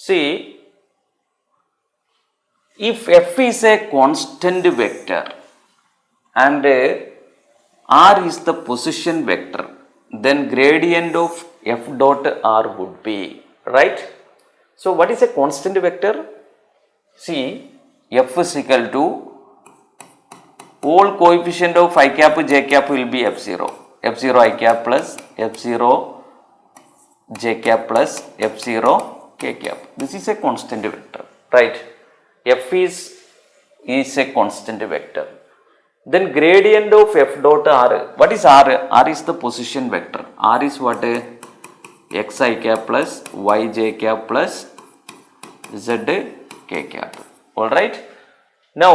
See, if f is a constant vector and r is the position vector, then gradient of f dot r would be, right? So what is a constant vector? See, f is equal to all coefficient of I cap j cap will be f0. f0 I cap plus f0 j cap plus f0 k cap. This is a constant vector, right? F is a constant vector. Then gradient of f dot r. What is r? R is the position vector. R is what? X I cap plus y j cap plus z k cap. Alright. Now,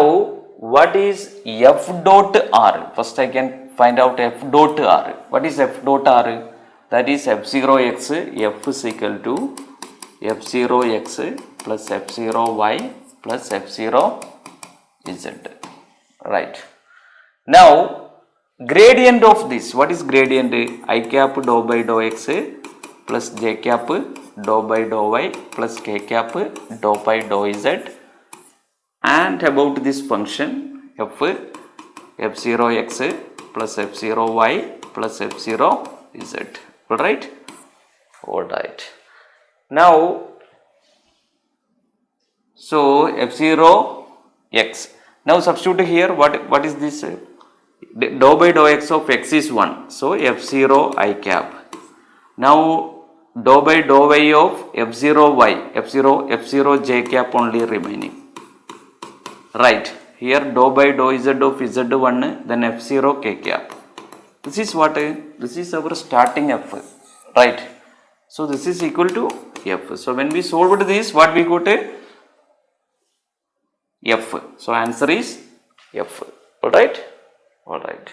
what is f dot r? First I can find out f dot r. What is f dot r? That is f0x, f is equal to f0x plus f0y plus f0z. Right. Now, gradient of this, what is gradient? I cap dou by dou x plus j cap dou by dou y plus k cap dou by dou z. And about this function f0x plus f0y plus f0z. Alright? Alright. Now, so f0x. Now substitute here, what is this? Dou by dou x of x is 1. So f0 I cap. Now dou by dou y of f0y, f0 j cap only remaining. Right. Here dou by dou z of z1, then f0 k cap. This is what? This is our starting f. Right. So this is equal to f. So when we solved this, what we got? F. So answer is F. Alright? Alright.